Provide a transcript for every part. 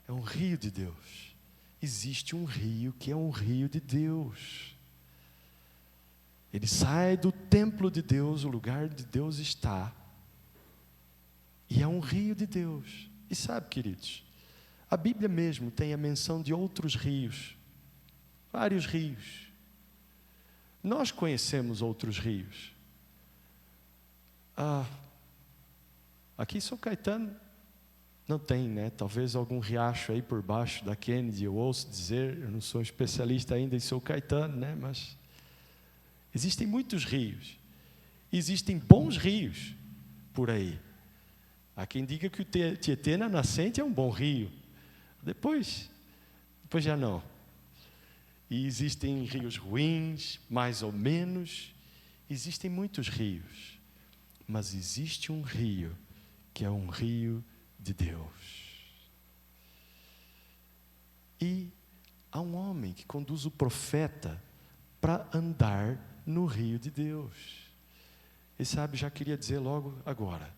É um rio de Deus. Existe um rio que é um rio de Deus. Ele sai do templo de Deus, o lugar onde Deus está, e é um rio de Deus. E sabe, queridos, a Bíblia mesmo tem a menção de outros rios, vários rios. Nós conhecemos outros rios. Aqui em São Caetano não tem, né? Talvez algum riacho aí por baixo da Kennedy, eu ouço dizer, eu não sou especialista ainda em São Caetano, né? Mas existem muitos rios. Existem bons rios por aí. Há quem diga que o Tietê na nascente é um bom rio. Depois já não. E existem rios ruins, mais ou menos. Existem muitos rios. Mas existe um rio que é um rio de Deus. E há um homem que conduz o profeta para andar no rio de Deus. E sabe, já queria dizer logo agora,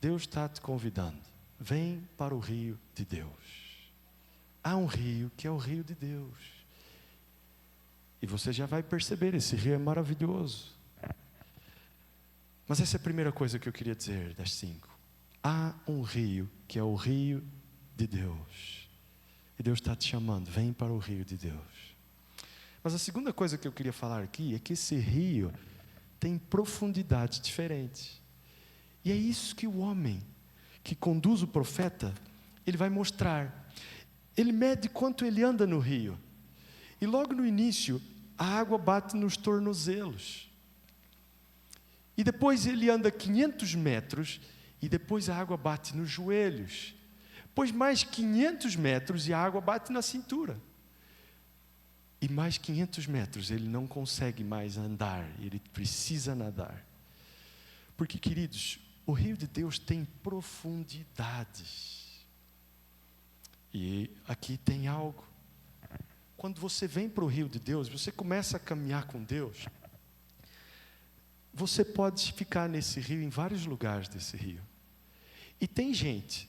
Deus está te convidando, vem para o rio de Deus. Há um rio que é o rio de Deus. E você já vai perceber, esse rio é maravilhoso. Mas essa é a primeira coisa que eu queria dizer das 5. Há um rio que é o rio de Deus. E Deus está te chamando, vem para o rio de Deus. Mas a segunda coisa que eu queria falar aqui é que esse rio tem profundidades diferentes. E é isso que o homem que conduz o profeta, ele vai mostrar. Ele mede quanto ele anda no rio. E logo no início, a água bate nos tornozelos. E depois ele anda 500 metros, e depois a água bate nos joelhos. Depois mais 500 metros e a água bate na cintura. E mais 500 metros ele não consegue mais andar, ele precisa nadar. Porque, queridos, o rio de Deus tem profundidades. E aqui tem algo. Quando você vem para o rio de Deus, você começa a caminhar com Deus, você pode ficar nesse rio, em vários lugares desse rio. E tem gente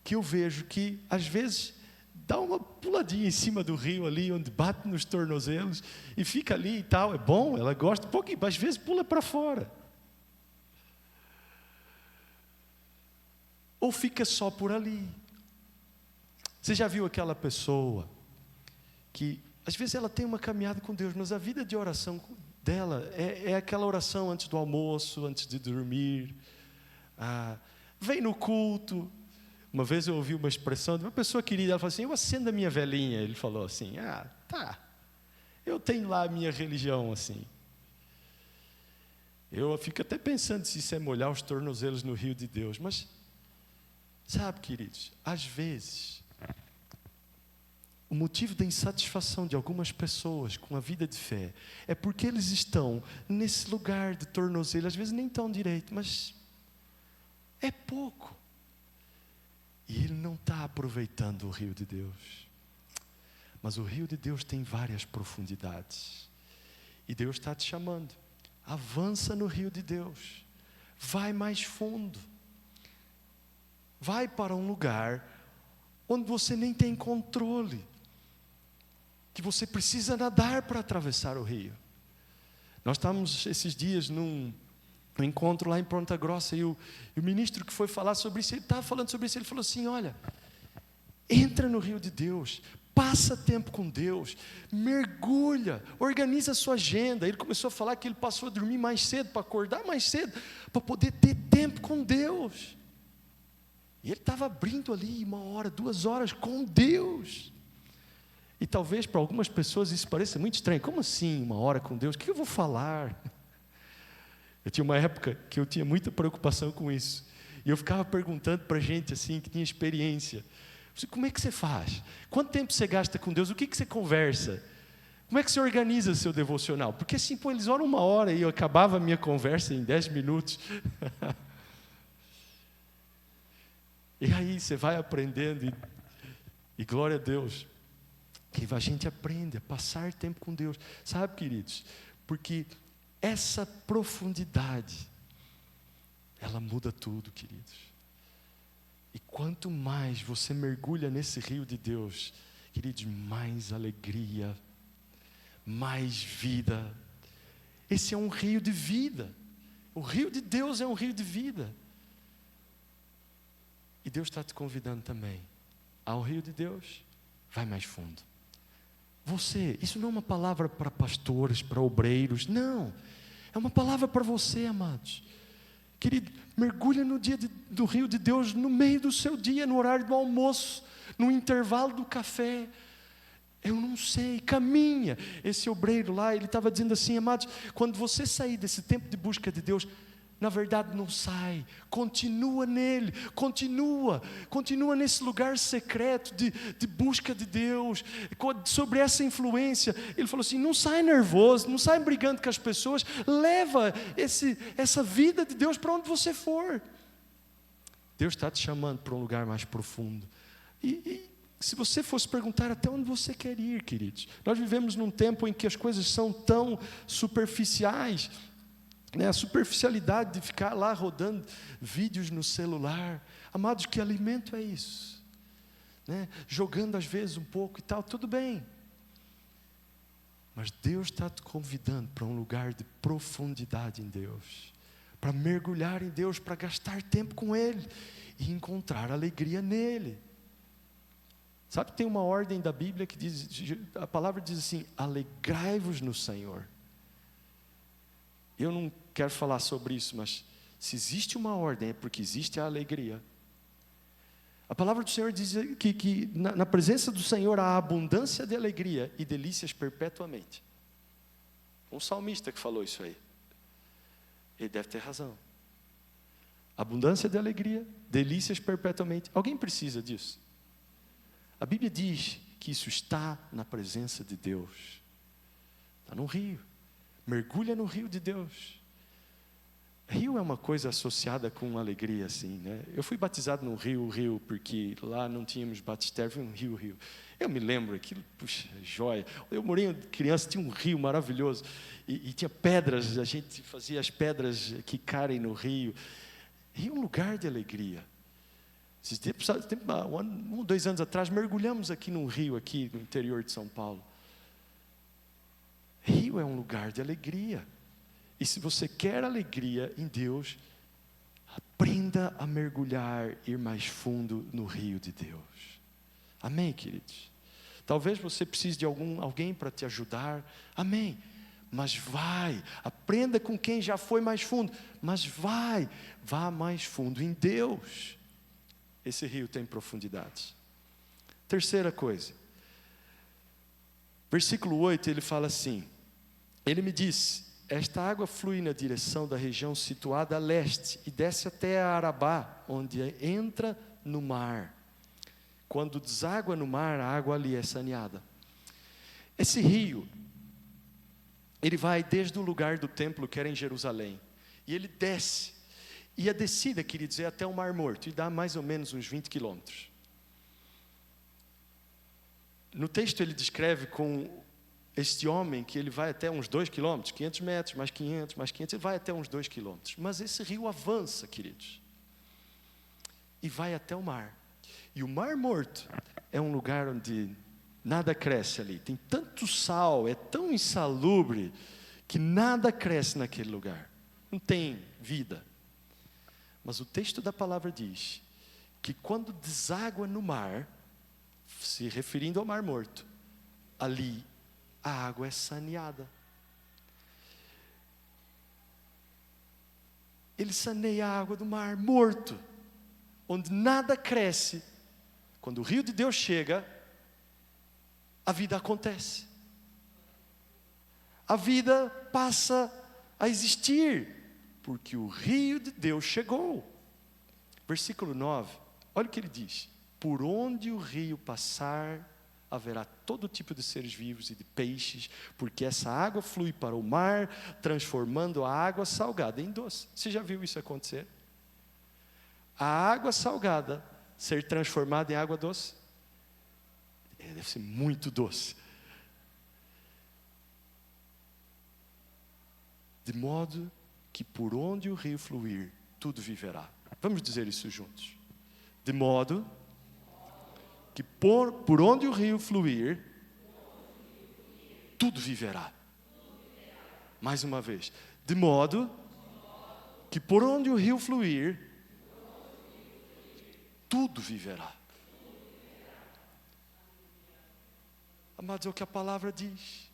que eu vejo que, às vezes, dá uma puladinha em cima do rio ali, onde bate nos tornozelos, e fica ali e tal, é bom, ela gosta um pouquinho, mas às vezes pula para fora. Ou fica só por ali. Você já viu aquela pessoa que, às vezes ela tem uma caminhada com Deus, mas a vida de oração dela é aquela oração antes do almoço, antes de dormir, vem no culto. Uma vez eu ouvi uma expressão de uma pessoa querida, ela falou assim, eu acendo a minha velhinha. Ele falou assim, tá, eu tenho lá a minha religião assim. Eu fico até pensando se isso é molhar os tornozelos no rio de Deus, mas, sabe, queridos, às vezes, o motivo da insatisfação de algumas pessoas com a vida de fé é porque eles estão nesse lugar de tornozelo, às vezes nem tão direito, mas é pouco. E ele não está aproveitando o rio de Deus. Mas o rio de Deus tem várias profundidades. E Deus está te chamando. Avança no rio de Deus. Vai mais fundo. Vai para um lugar onde você nem tem controle. Que você precisa nadar para atravessar o rio. Nós estávamos esses dias num encontro lá em Ponta Grossa, e o ministro que foi falar sobre isso, ele estava falando sobre isso, ele falou assim, olha, entra no rio de Deus, passa tempo com Deus, mergulha, organiza a sua agenda. Ele começou a falar que ele passou a dormir mais cedo, para acordar mais cedo, para poder ter tempo com Deus. E ele estava abrindo ali 1 hora, 2 horas com Deus. E talvez para algumas pessoas isso pareça muito estranho. Como assim 1 hora com Deus? O que eu vou falar? Eu tinha uma época que eu tinha muita preocupação com isso. E eu ficava perguntando para gente assim, que tinha experiência. Como é que você faz? Quanto tempo você gasta com Deus? O que você conversa? Como é que você organiza seu devocional? Porque assim, eles oram 1 hora e eu acabava a minha conversa em 10 minutos. E aí você vai aprendendo e glória a Deus. Que a gente aprende a passar tempo com Deus. Sabe, queridos? Porque essa profundidade, ela muda tudo, queridos. E quanto mais você mergulha nesse rio de Deus, queridos, mais alegria, mais vida. Esse é um rio de vida. O rio de Deus é um rio de vida. E Deus está te convidando também ao rio de Deus. Vai mais fundo. Você, isso não é uma palavra para pastores, para obreiros, não. É uma palavra para você, amados. Querido, mergulha no dia do rio de Deus, no meio do seu dia, no horário do almoço, no intervalo do café. Eu não sei, caminha. Esse obreiro lá, ele estava dizendo assim, amados, quando você sair desse tempo de busca de Deus, na verdade não sai, continua nele, continua nesse lugar secreto de busca de Deus, sobre essa influência. Ele falou assim, não sai nervoso, não sai brigando com as pessoas, leva essa vida de Deus para onde você for. Deus está te chamando para um lugar mais profundo. E se você fosse perguntar até onde você quer ir, queridos, nós vivemos num tempo em que as coisas são tão superficiais, né? A superficialidade de ficar lá rodando vídeos no celular. Amados, que alimento é isso? Né? Jogando às vezes um pouco e tal, tudo bem. Mas Deus está te convidando para um lugar de profundidade em Deus, para mergulhar em Deus, para gastar tempo com Ele e encontrar alegria nele. Sabe, tem uma ordem da Bíblia que diz, a palavra diz assim, alegrai-vos no Senhor. Eu não quero falar sobre isso, mas se existe uma ordem é porque existe a alegria. A palavra do Senhor diz que na presença do Senhor há abundância de alegria e delícias perpetuamente. Um salmista que falou isso aí. Ele deve ter razão. Abundância de alegria, delícias perpetuamente. Alguém precisa disso? A Bíblia diz que isso está na presença de Deus. Está no rio. Mergulha no rio de Deus. Rio é uma coisa associada com alegria, assim, né? Eu fui batizado no rio, porque lá não tínhamos batistério, foi um rio. Eu me lembro aquilo, puxa, joia. Eu morei criança, tinha um rio maravilhoso, e tinha pedras, a gente fazia as pedras que caem no rio. Rio é um lugar de alegria. Esses tempos, 1 ou 2 anos atrás, mergulhamos aqui num rio, aqui no interior de São Paulo. Rio é um lugar de alegria. E se você quer alegria em Deus, aprenda a mergulhar, ir mais fundo no rio de Deus. Amém, queridos? Talvez você precise de alguém para te ajudar. Amém. Mas aprenda com quem já foi mais fundo. Mas vá mais fundo em Deus. Esse rio tem profundidade. Terceira coisa. Versículo 8, ele fala assim. Ele me disse, esta água flui na direção da região situada a leste e desce até a Arabá, onde entra no mar. Quando deságua no mar, a água ali é saneada. Esse rio, ele vai desde o lugar do templo, que era em Jerusalém, e ele desce. E a descida, queridos, é até o Mar Morto, e dá mais ou menos uns 20 quilômetros. No texto ele descreve com este homem que ele vai até uns 2 quilômetros, 500 metros, mais 500, ele vai até uns 2 quilômetros. Mas esse rio avança, queridos, e vai até o mar. E o Mar Morto é um lugar onde nada cresce ali. Tem tanto sal, é tão insalubre, que nada cresce naquele lugar. Não tem vida. Mas o texto da palavra diz que quando deságua no mar, se referindo ao Mar Morto, ali a água é saneada. Ele saneia a água do Mar Morto, onde nada cresce. Quando o rio de Deus chega, a vida acontece. A vida passa a existir, porque o rio de Deus chegou. Versículo 9, olha o que ele diz. Por onde o rio passar, haverá todo tipo de seres vivos e de peixes, porque essa água flui para o mar, transformando a água salgada em doce. Você já viu isso acontecer? A água salgada ser transformada em água doce? Deve ser muito doce. De modo que por onde o rio fluir, tudo viverá. Vamos dizer isso juntos. De modo que por onde o rio fluir, tudo viverá. Mais uma vez. De modo que por onde o rio fluir, tudo viverá. Amados, é o que a palavra diz.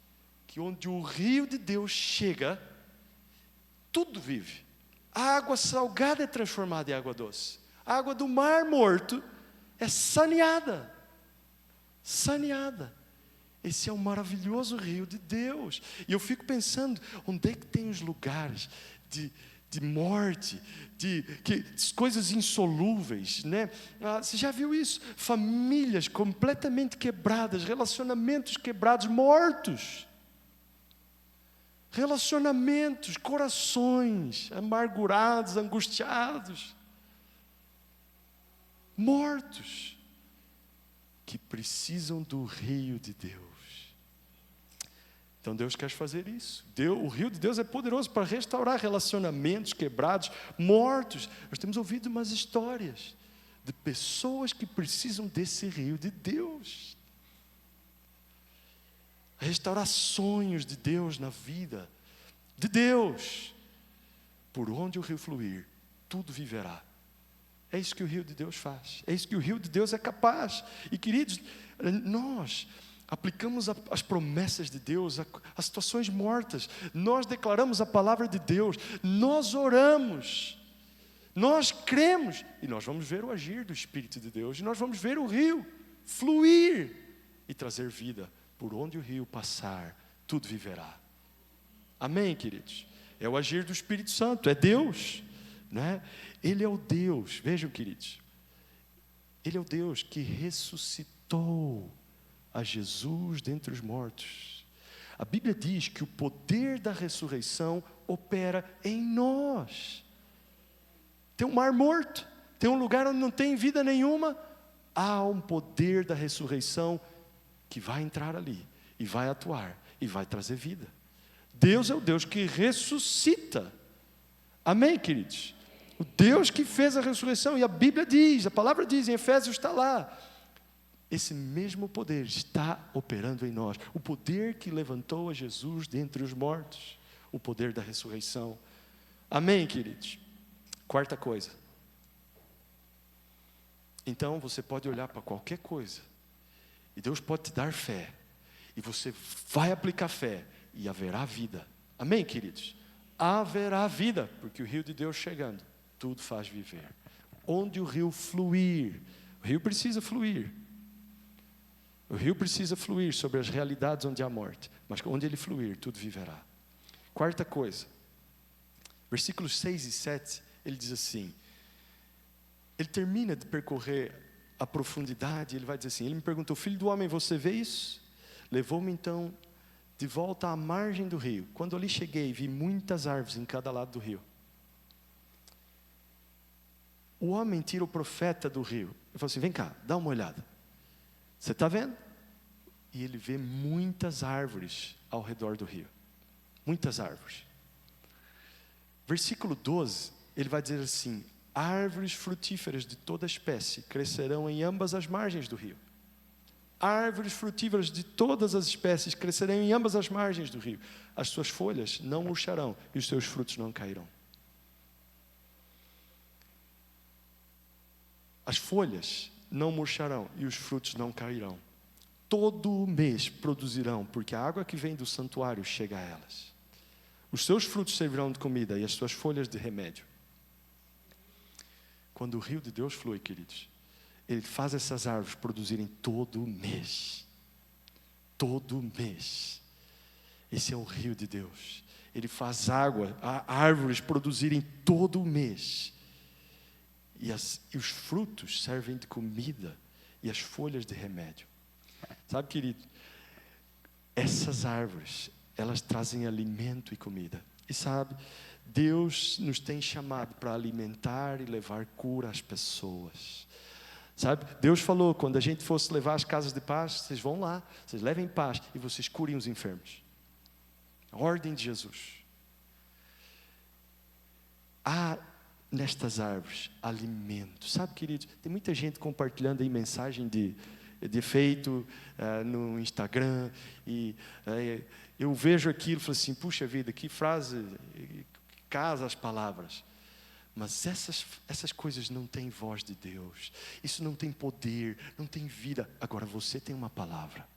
Que onde o rio de Deus chega, tudo vive. A água salgada é transformada em água doce. A água do mar morto é saneada. Saneada. Esse é o maravilhoso rio de Deus. E eu fico pensando, onde é que tem os lugares de morte, de coisas insolúveis, né? Você já viu isso? Famílias completamente quebradas, relacionamentos quebrados, mortos. Relacionamentos, corações amargurados, angustiados, mortos, que precisam do rio de Deus. Então Deus quer fazer isso. O rio de Deus é poderoso para restaurar relacionamentos quebrados, mortos. Nós temos ouvido umas histórias de pessoas que precisam desse rio de Deus. Restaurar sonhos de Deus na vida de Deus. Por onde o rio fluir, tudo viverá. É isso que o rio de Deus faz. É isso que o rio de Deus é capaz. E queridos, nós aplicamos as promessas de Deus a situações mortas. Nós declaramos a palavra de Deus. Nós oramos. Nós cremos. E nós vamos ver o agir do Espírito de Deus. E nós vamos ver o rio fluir e trazer vida. Por onde o rio passar, tudo viverá. Amém, queridos? É o agir do Espírito Santo, é Deus, né? Ele é o Deus, vejam, queridos, Ele é o Deus que ressuscitou a Jesus dentre os mortos. A Bíblia diz que o poder da ressurreição opera em nós. Tem um mar morto, tem um lugar onde não tem vida nenhuma, há um poder da ressurreição que vai entrar ali, e vai atuar, e vai trazer vida. Deus é o Deus que ressuscita. Amém, queridos? O Deus que fez a ressurreição, e a Bíblia diz, a palavra diz, em Efésios está lá, esse mesmo poder está operando em nós. O poder que levantou a Jesus dentre os mortos, o poder da ressurreição. Amém, queridos? Quarta coisa. Então, você pode olhar para qualquer coisa, e Deus pode te dar fé, e você vai aplicar fé, e haverá vida. Amém, queridos? Haverá vida, porque o rio de Deus chegando, tudo faz viver. Onde o rio fluir, o rio precisa fluir. O rio precisa fluir sobre as realidades onde há morte, mas onde ele fluir, tudo viverá. Quarta coisa, versículos 6 e 7, ele diz assim, ele termina de percorrer a profundidade, ele vai dizer assim, ele me perguntou, filho do homem, você vê isso? Levou-me então de volta à margem do rio. Quando ali cheguei, vi muitas árvores em cada lado do rio. O homem tira o profeta do rio. Ele falou assim, vem cá, dá uma olhada. Você está vendo? E ele vê muitas árvores ao redor do rio. Muitas árvores. Versículo 12, ele vai dizer assim, árvores frutíferas de toda espécie crescerão em ambas as margens do rio. Árvores frutíferas de todas as espécies crescerão em ambas as margens do rio. As suas folhas não murcharão e os seus frutos não cairão. As folhas não murcharão e os frutos não cairão. Todo mês produzirão, porque a água que vem do santuário chega a elas. Os seus frutos servirão de comida e as suas folhas de remédio. Quando o rio de Deus flui, queridos, ele faz essas árvores produzirem todo mês. Todo mês. Esse é o rio de Deus. Ele faz árvores produzirem todo mês. E os frutos servem de comida e as folhas de remédio. Sabe, querido, essas árvores, elas trazem alimento e comida. E sabe, Deus nos tem chamado para alimentar e levar cura às pessoas. Sabe, Deus falou, quando a gente fosse levar as casas de paz, vocês vão lá, vocês levem paz e vocês curem os enfermos. A ordem de Jesus. nestas árvores alimento. Sabe, queridos, tem muita gente compartilhando aí mensagem de efeito no Instagram, e eu vejo aquilo e falo assim, puxa vida, que frase casa as palavras. Mas essas coisas não têm voz de Deus, isso não tem poder, não tem vida. Agora você tem uma palavra.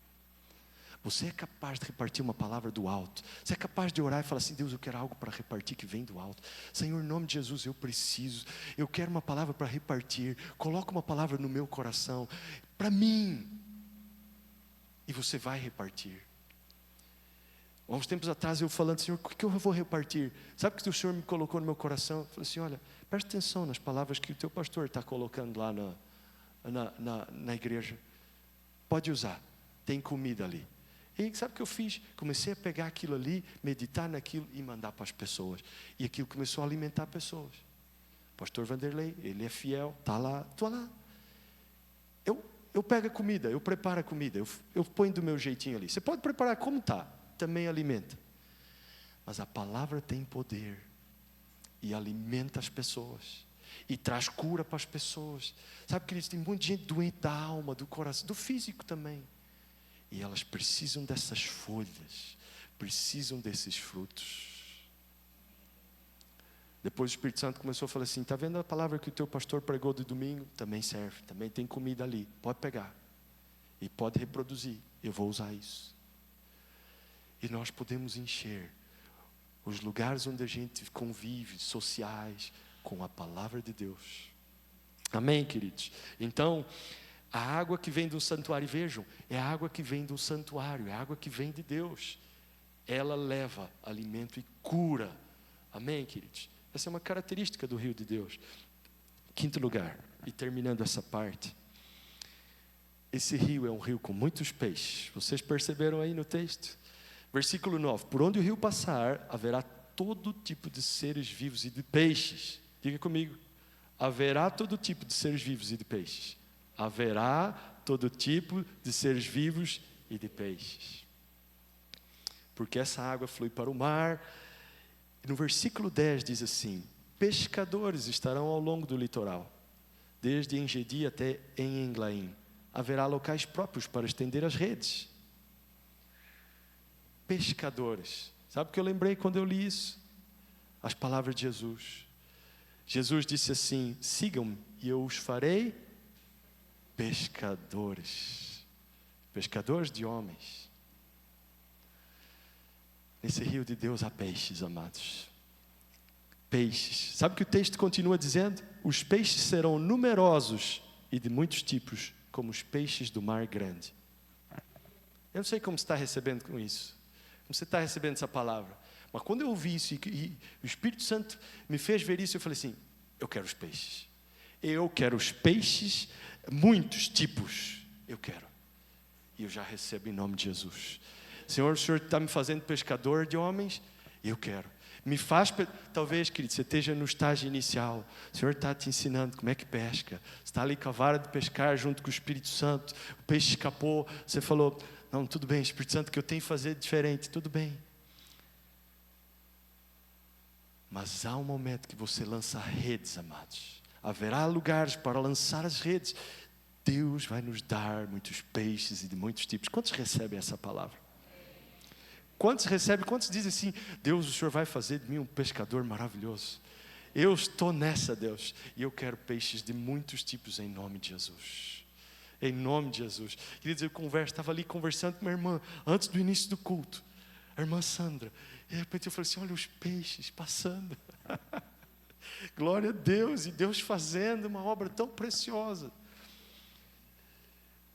Você é capaz de repartir uma palavra do alto. Você é capaz de orar e falar assim, Deus, eu quero algo para repartir que vem do alto. Senhor, em nome de Jesus, eu preciso. Eu quero uma palavra para repartir. Coloca uma palavra no meu coração, para mim. E você vai repartir. Há uns tempos atrás eu falando, Senhor, o que eu vou repartir? Sabe o que o Senhor me colocou no meu coração? Eu falei assim, olha, preste atenção nas palavras que o teu pastor está colocando lá na igreja. Pode usar, tem comida ali. E sabe o que eu fiz? Comecei a pegar aquilo ali, meditar naquilo e mandar para as pessoas. E aquilo começou a alimentar pessoas. Pastor Vanderlei, ele é fiel, está lá, estou lá. Eu pego a comida, eu preparo a comida, eu ponho do meu jeitinho ali. Você pode preparar como está, também alimenta. Mas a palavra tem poder e alimenta as pessoas. E traz cura para as pessoas. Sabe, queridos, tem muita gente doente da alma, do coração, do físico também. E elas precisam dessas folhas, precisam desses frutos. Depois o Espírito Santo começou a falar assim, está vendo a palavra que o teu pastor pregou de domingo? Também serve, também tem comida ali, pode pegar. E pode reproduzir, eu vou usar isso. E nós podemos encher os lugares onde a gente convive, sociais, com a palavra de Deus. Amém, queridos? Então, a água que vem do santuário, vejam, é a água que vem do santuário, é a água que vem de Deus. Ela leva alimento e cura. Amém, queridos? Essa é uma característica do rio de Deus. Quinto lugar, e terminando essa parte. Esse rio é um rio com muitos peixes. Vocês perceberam aí no texto? Versículo 9. Por onde o rio passar, haverá todo tipo de seres vivos e de peixes. Diga comigo. Haverá todo tipo de seres vivos e de peixes. Haverá todo tipo de seres vivos e de peixes. Porque essa água flui para o mar. E no versículo 10 diz assim: pescadores estarão ao longo do litoral, desde Engedi até em Englaim. Haverá locais próprios para estender as redes. Pescadores. Sabe o que eu lembrei quando eu li isso? As palavras de Jesus. Jesus disse assim: sigam-me e eu os farei pescadores. Pescadores de homens. Nesse rio de Deus há peixes, amados. Peixes. Sabe o que o texto continua dizendo? Os peixes serão numerosos e de muitos tipos, como os peixes do mar grande. Eu não sei como você está recebendo com isso. Como você está recebendo essa palavra. Mas quando eu ouvi isso e o Espírito Santo me fez ver isso, eu falei assim, eu quero os peixes. Eu quero os peixes, muitos tipos. Eu quero. E eu já recebo em nome de Jesus. Senhor, o Senhor está me fazendo pescador de homens? Eu quero. Me faz, talvez, querido, você esteja no estágio inicial. O Senhor está te ensinando como é que pesca. Você está ali com a vara de pescar junto com o Espírito Santo. O peixe escapou. Você falou, não, tudo bem, Espírito Santo, que eu tenho que fazer diferente. Tudo bem. Mas há um momento que você lança redes, amados. Haverá lugares para lançar as redes. Deus vai nos dar muitos peixes e de muitos tipos. Quantos recebem essa palavra? Quantos recebem, quantos dizem assim, Deus, o Senhor vai fazer de mim um pescador maravilhoso. Eu estou nessa, Deus, e eu quero peixes de muitos tipos em nome de Jesus. Em nome de Jesus. Queridos, eu estava ali conversando com minha irmã, antes do início do culto, a irmã Sandra, e de repente eu falei assim, olha os peixes passando. Glória a Deus, e Deus fazendo uma obra tão preciosa.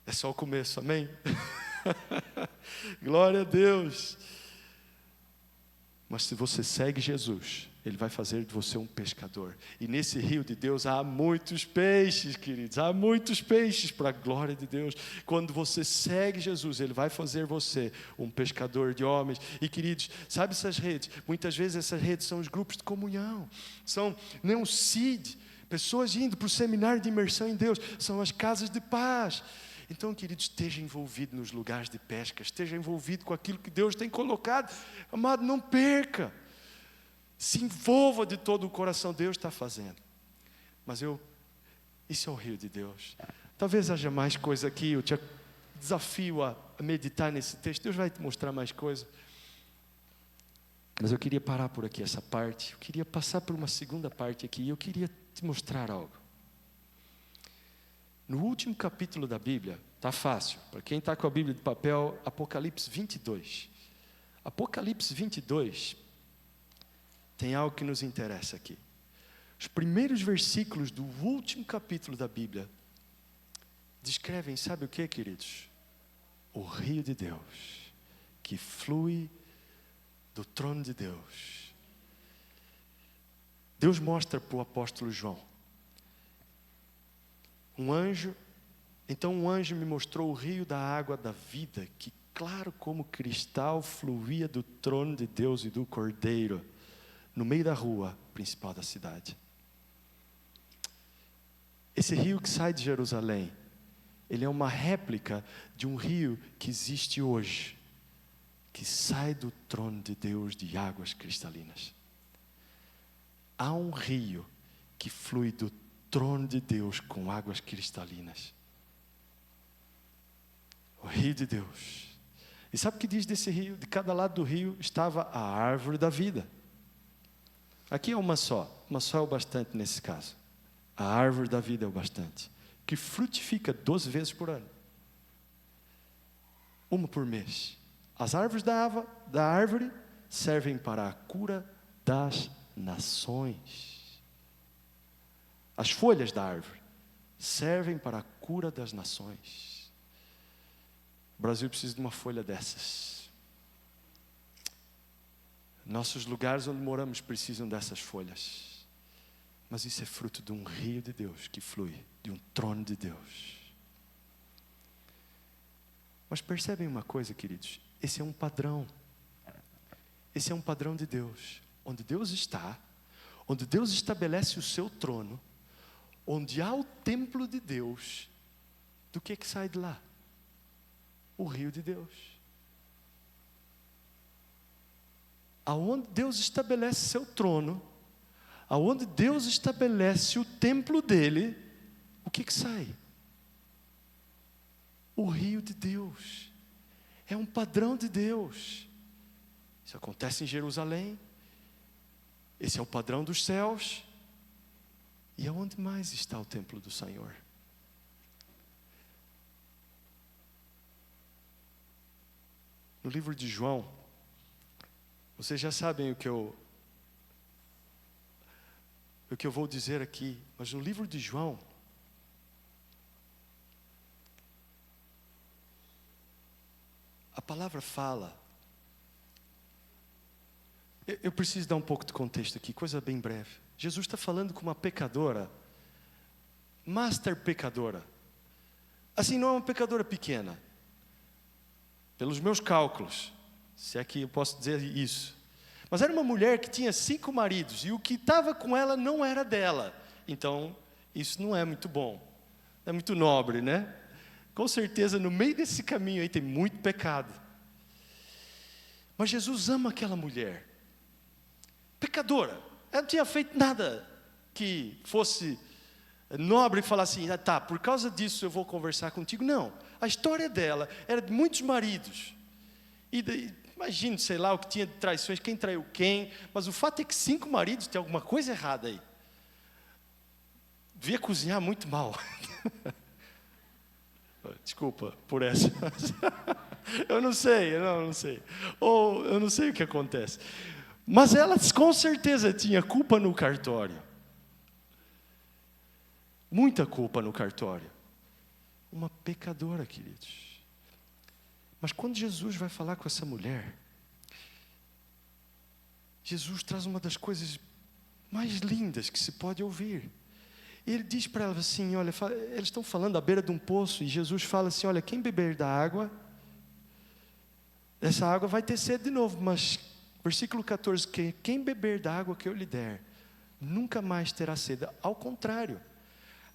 É só o começo, amém? Glória a Deus. Mas se você segue Jesus, Ele vai fazer de você um pescador. E nesse rio de Deus há muitos peixes, queridos. Há muitos peixes para a glória de Deus. Quando você segue Jesus, Ele vai fazer você um pescador de homens. E queridos, sabe essas redes? Muitas vezes essas redes são os grupos de comunhão. São nem um CID. Pessoas indo para o seminário de imersão em Deus. São as casas de paz. Então, queridos, esteja envolvido nos lugares de pesca, esteja envolvido com aquilo que Deus tem colocado. Amado, não perca. Se envolva de todo o coração, Deus está fazendo. Mas isso é o rio de Deus. Talvez haja mais coisa aqui, eu te desafio a meditar nesse texto. Deus vai te mostrar mais coisa. Mas eu queria parar por aqui essa parte. Eu queria passar por uma segunda parte aqui. E eu queria te mostrar algo. No último capítulo da Bíblia, está fácil. Para quem está com a Bíblia de papel, Apocalipse 22. Apocalipse 22 tem algo que nos interessa aqui. Os primeiros versículos do último capítulo da Bíblia descrevem, sabe o que, queridos? O rio de Deus, que flui do trono de Deus. Deus mostra para o apóstolo João. Então um anjo me mostrou o rio da água da vida, que claro como cristal fluía do trono de Deus e do Cordeiro, no meio da rua principal da cidade. Esse rio que sai de Jerusalém, ele é uma réplica de um rio que existe hoje, que sai do trono de Deus de águas cristalinas. Há um rio que flui do trono de Deus com águas cristalinas. O rio de Deus. E sabe o que diz desse rio? De cada lado do rio estava a árvore da vida. Aqui é uma só é o bastante nesse caso. A árvore da vida é o bastante, que frutifica 12 vezes por ano. Uma por mês. As árvores da árvore servem para a cura das nações. As folhas da árvore servem para a cura das nações. O Brasil precisa de uma folha dessas. Nossos lugares onde moramos precisam dessas folhas. Mas isso é fruto de um rio de Deus que flui, de um trono de Deus. Mas percebem uma coisa, queridos? Esse é um padrão. Esse é um padrão de Deus. Onde Deus está, onde Deus estabelece o seu trono, onde há o templo de Deus, do que sai de lá? O rio de Deus. Aonde Deus estabelece seu trono, aonde Deus estabelece o templo dele, o que sai? O rio de Deus. É um padrão de Deus. Isso acontece em Jerusalém. Esse é o padrão dos céus. E aonde mais está o templo do Senhor? No livro de João, vocês já sabem o que eu vou dizer aqui, mas no livro de João, a palavra fala. Eu preciso dar um pouco de contexto aqui, coisa bem breve. Jesus está falando com uma pecadora, master pecadora. Assim, não é uma pecadora pequena. Pelos meus cálculos, se é que eu posso dizer isso. Mas era uma mulher que tinha 5 maridos, e o que estava com ela não era dela. Então, isso não é muito bom. Não é muito nobre, né? Com certeza, no meio desse caminho aí tem muito pecado. Mas Jesus ama aquela mulher. Pecadora. Ela não tinha feito nada que fosse nobre e falar assim, tá, por causa disso eu vou conversar contigo. Não. A história dela era de muitos maridos. E imagine, sei lá, o que tinha de traições, quem traiu quem. Mas o fato é que 5 maridos, tem alguma coisa errada aí. Devia cozinhar muito mal. Desculpa por essa. Eu não sei. Ou eu não sei o que acontece. Mas ela com certeza tinha culpa no cartório. Muita culpa no cartório. Uma pecadora, queridos. Mas quando Jesus vai falar com essa mulher, Jesus traz uma das coisas mais lindas que se pode ouvir. Ele diz para ela assim, olha, eles estão falando à beira de um poço, e Jesus fala assim, olha, quem beber da água, essa água vai ter sede de novo, mas, versículo 14, quem beber da água que eu lhe der, nunca mais terá sede. Ao contrário,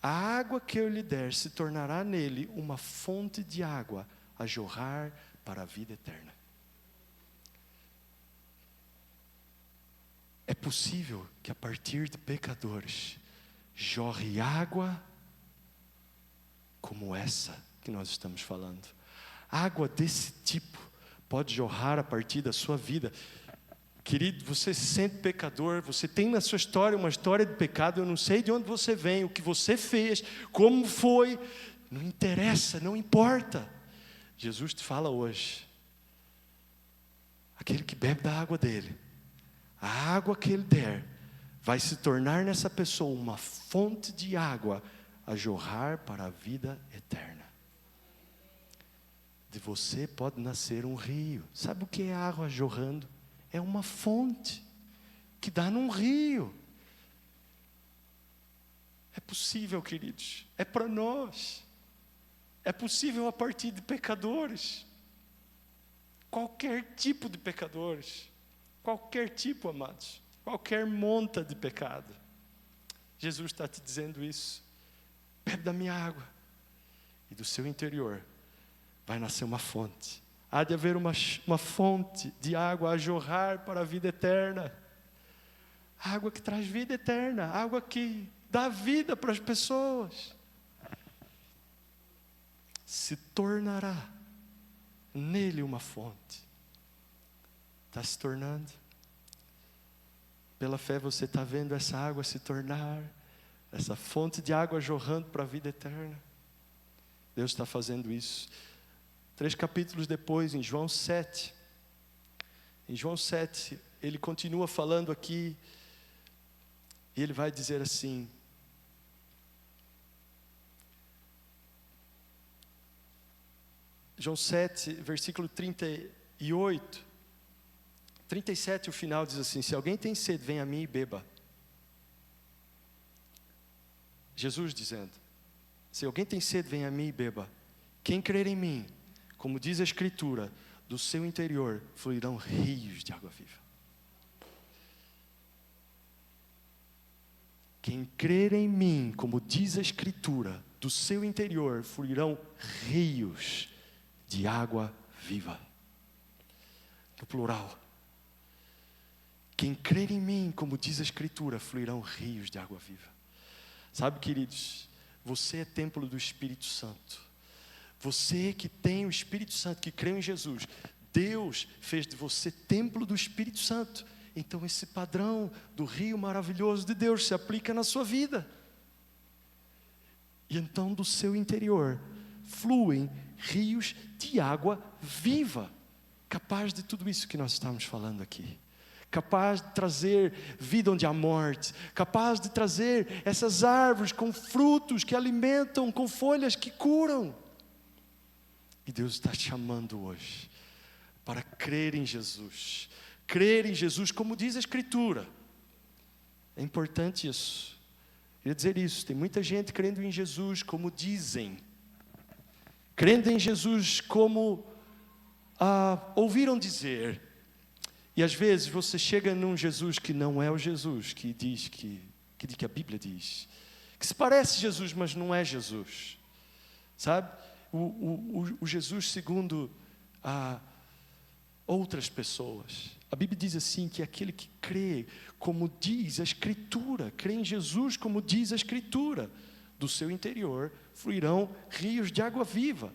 a água que eu lhe der se tornará nele uma fonte de água a jorrar para a vida eterna. É possível que a partir de pecadores, jorre água como essa que nós estamos falando. Água desse tipo pode jorrar a partir da sua vida. Querido, você se sente pecador, você tem na sua história uma história de pecado, eu não sei de onde você vem, o que você fez, como foi, não interessa, não importa. Jesus te fala hoje, aquele que bebe da água dele, a água que ele der, vai se tornar nessa pessoa uma fonte de água a jorrar para a vida eterna. De você pode nascer um rio. Sabe o que é água jorrando? É uma fonte que dá num rio. É possível, queridos. É para nós. É possível a partir de pecadores. Qualquer tipo de pecadores. Qualquer tipo, amados. Qualquer monta de pecado. Jesus está te dizendo isso. Bebe da minha água. E do seu interior vai nascer uma fonte. Há de haver uma fonte de água a jorrar para a vida eterna. Água que traz vida eterna. Água que dá vida para as pessoas. Se tornará nele uma fonte. Está se tornando. Pela fé você está vendo essa água se tornar, essa fonte de água jorrando para a vida eterna. Deus está fazendo isso. 3 capítulos depois, em João 7. Em João 7, ele continua falando aqui. E ele vai dizer assim. João 7, versículo 38. 37, o final diz assim: se alguém tem sede, venha a mim e beba. Jesus dizendo: se alguém tem sede, venha a mim e beba. Quem crer em mim, como diz a Escritura, do seu interior fluirão rios de água viva. Quem crer em mim, como diz a Escritura, do seu interior fluirão rios de água viva. No plural. Quem crer em mim, como diz a Escritura, fluirão rios de água viva. Sabe, queridos, você é templo do Espírito Santo. Você que tem o Espírito Santo, que crê em Jesus, Deus fez de você templo do Espírito Santo. Então esse padrão do rio maravilhoso de Deus se aplica na sua vida. E então do seu interior fluem rios de água viva, capaz de tudo isso que nós estamos falando aqui. Capaz de trazer vida onde há morte, capaz de trazer essas árvores com frutos que alimentam, com folhas que curam. E Deus está te chamando hoje para crer em Jesus. Crer em Jesus, como diz a Escritura. É importante isso. Eu ia dizer isso, tem muita gente crendo em Jesus como dizem. Crendo em Jesus como ouviram dizer. E às vezes você chega num Jesus que não é o Jesus que diz que a Bíblia diz. Que se parece Jesus, mas não é Jesus. Sabe? O Jesus segundo outras pessoas. A Bíblia diz assim que aquele que crê como diz a Escritura, crê em Jesus como diz a Escritura, do seu interior fluirão rios de água viva.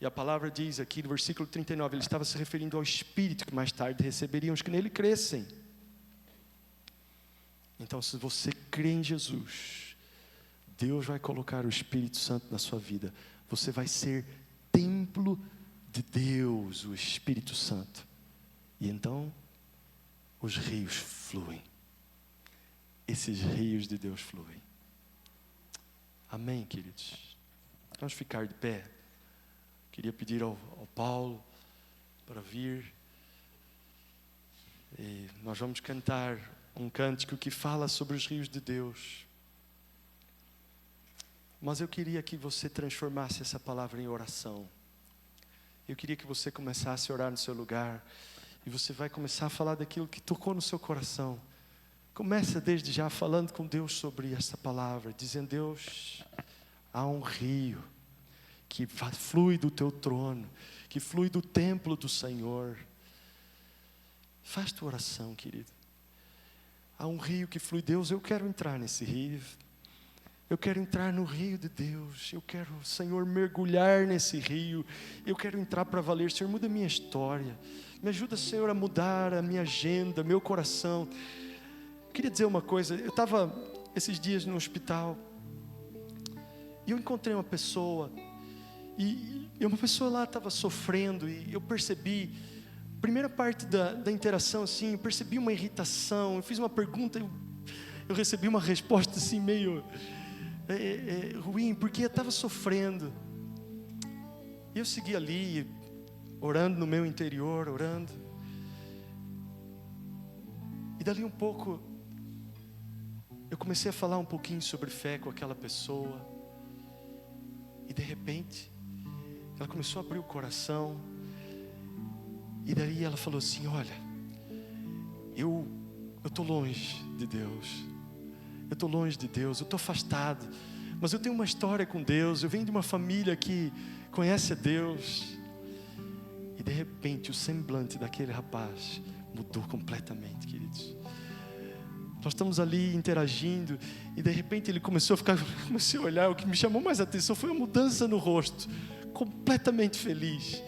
E a palavra diz aqui no versículo 39, ele estava se referindo ao Espírito que mais tarde receberiam os que nele crescem. Então, se você crê em Jesus, Deus vai colocar o Espírito Santo na sua vida. Você vai ser templo de Deus, o Espírito Santo. E então, os rios fluem. Esses rios de Deus fluem. Amém, queridos? Vamos ficar de pé. Queria pedir ao Paulo para vir. E nós vamos cantar um cântico que fala sobre os rios de Deus. Mas eu queria que você transformasse essa palavra em oração. Eu queria que você começasse a orar no seu lugar. E você vai começar a falar daquilo que tocou no seu coração. Começa desde já falando com Deus sobre essa palavra. Dizendo: Deus, há um rio que flui do teu trono, que flui do templo do Senhor. Faz tua oração, querido. Há um rio que flui. Deus, eu quero entrar nesse rio. Eu quero entrar no rio de Deus. Eu quero, Senhor, mergulhar nesse rio. Eu quero entrar para valer. Senhor, muda a minha história. Me ajuda, Senhor, a mudar a minha agenda, meu coração. Eu queria dizer uma coisa. Eu estava esses dias no hospital e eu encontrei uma pessoa. E uma pessoa lá estava sofrendo. E eu percebi, primeira parte da interação, assim, eu percebi uma irritação. Eu fiz uma pergunta, eu recebi uma resposta assim meio ruim, porque eu estava sofrendo. E eu segui ali, orando no meu interior, orando. E dali um pouco, eu comecei a falar um pouquinho sobre fé com aquela pessoa. E de repente, ela começou a abrir o coração. E daí ela falou assim: olha, eu estou longe de Deus. Eu estou longe de Deus, eu estou afastado. Mas eu tenho uma história com Deus. Eu venho de uma família que conhece a Deus. E de repente o semblante daquele rapaz mudou completamente, queridos. Nós estamos ali interagindo. E de repente ele começou a olhar. O que me chamou mais a atenção foi a mudança no rosto. Completamente feliz.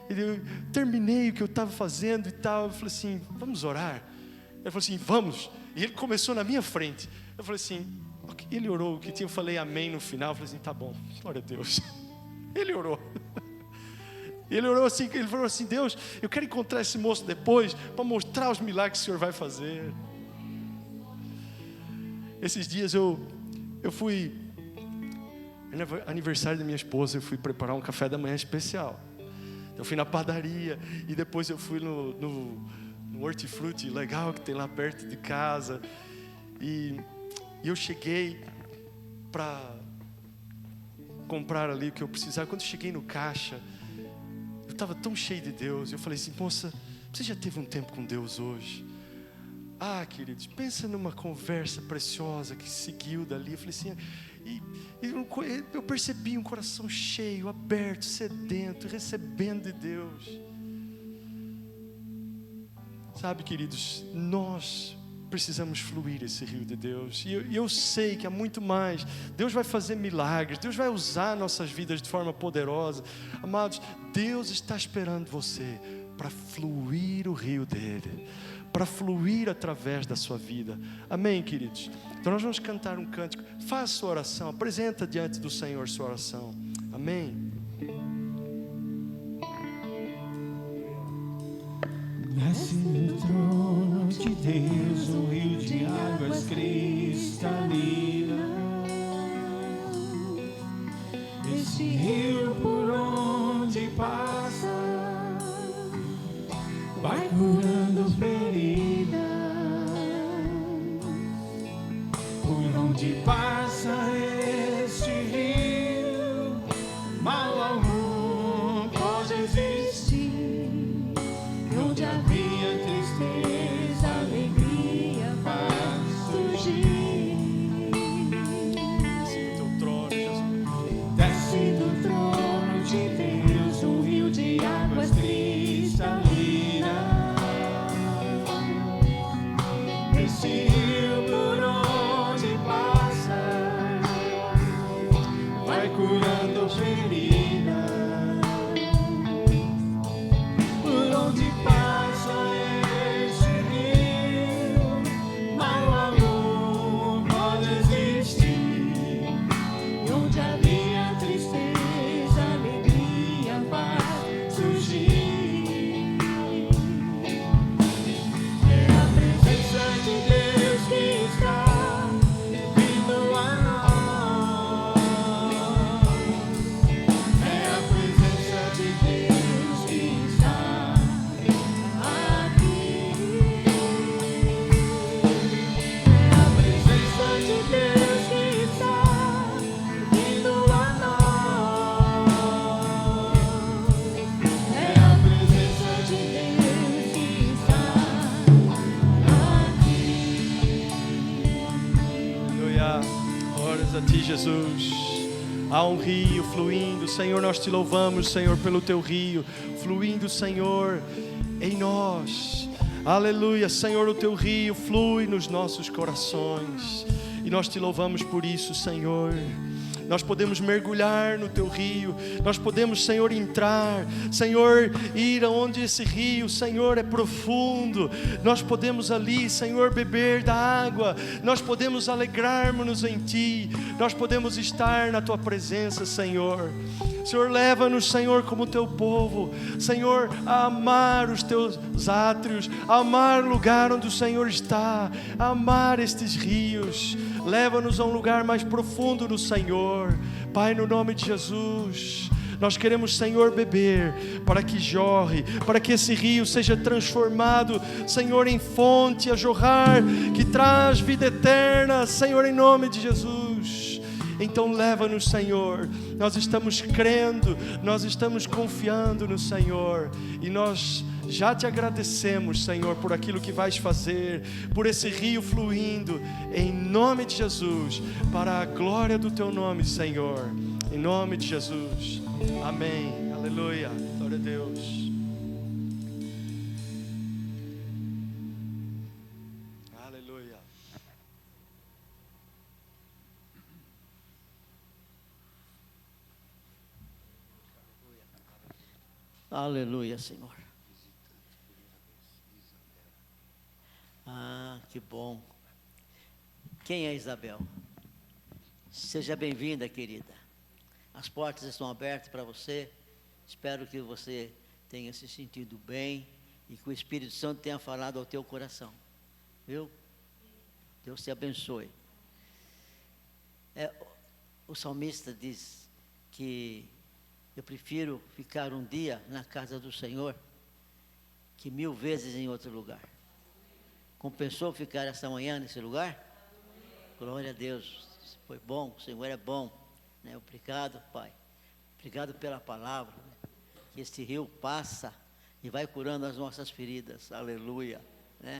Eu terminei o que eu estava fazendo e tal. Eu falei assim: vamos orar? Ele falou assim: vamos. E ele começou na minha frente. Eu falei assim, ele orou, que eu falei amém no final. Eu falei assim: tá bom, glória a Deus. Ele orou. Ele orou assim, ele falou assim: Deus, eu quero encontrar esse moço depois para mostrar os milagres que o Senhor vai fazer. Esses dias eu fui, no aniversário da minha esposa, eu fui preparar um café da manhã especial. Eu fui na padaria e depois eu fui no hortifruti legal que tem lá perto de casa. E eu cheguei para comprar ali o que eu precisava. Quando eu cheguei no caixa, eu estava tão cheio de Deus. Eu falei assim: moça, você já teve um tempo com Deus hoje? Ah, queridos, pensa numa conversa preciosa que seguiu dali. Eu falei assim, eu percebi um coração cheio, aberto, sedento, recebendo de Deus. Sabe, queridos, nós precisamos fluir esse rio de Deus. E eu sei que há muito mais. Deus vai fazer milagres. Deus vai usar nossas vidas de forma poderosa. Amados, Deus está esperando você para fluir o rio dele, para fluir através da sua vida. Amém, queridos? Então nós vamos cantar um cântico. Faça sua oração, apresenta diante do Senhor sua oração. Amém. Desce do trono de Deus um rio de águas cristalinas. Esse rio por onde passa vai curando feridas. Por onde passa este rio, mal algum pode existir. Onde havia tristeza, alegria vai surgir. Desce do teu trono, Jesus. Desce do trono de Deus um rio de águas cristalinas. Esse rio por onde passa vai curando feridas. Por onde passa esse rio, mal algum pode existir. E onde havia tristeza, alegria vai surgir. É a presença de Deus que está vindo a nós. É a presença de Deus que está aqui. É a presença de Deus que está vindo a nós. É a presença de Deus que está aqui. Aleluia. Glórias a ti, Jesus. Há um rio fluindo. Senhor, nós te louvamos, Senhor, pelo teu rio fluindo, Senhor, em nós. Aleluia, Senhor, o teu rio flui nos nossos corações. E nós te louvamos por isso, Senhor. Nós podemos mergulhar no teu rio. Nós podemos, Senhor, entrar. Senhor, ir aonde esse rio, Senhor, é profundo. Nós podemos ali, Senhor, beber da água. Nós podemos alegrar-nos em Ti. Nós podemos estar na Tua presença, Senhor. Senhor, leva-nos, Senhor, como Teu povo, Senhor, a amar os Teus átrios, a amar o lugar onde o Senhor está, a amar estes rios. Leva-nos a um lugar mais profundo no Senhor. Pai, no nome de Jesus, nós queremos, Senhor, beber, para que jorre, para que esse rio seja transformado, Senhor, em fonte a jorrar, que traz vida eterna, Senhor, em nome de Jesus. Então leva-nos, Senhor. Nós estamos crendo, nós estamos confiando no Senhor, e nós já te agradecemos, Senhor, por aquilo que vais fazer, por esse rio fluindo, em nome de Jesus, para a glória do teu nome, Senhor, em nome de Jesus, amém, aleluia, glória a Deus. Aleluia. Aleluia, Senhor. Ah, que bom. Quem é Isabel? Seja bem-vinda, querida. As portas estão abertas para você. Espero que você tenha se sentido bem e que o Espírito Santo tenha falado ao teu coração. Viu? Deus te abençoe. O salmista diz que eu prefiro ficar um dia na casa do Senhor que 1000 vezes em outro lugar. Compensou ficar esta manhã nesse lugar? Glória a Deus. Foi bom, o Senhor é bom, né? Obrigado, Pai. Obrigado pela palavra, né? Que este rio passa e vai curando as nossas feridas. Aleluia.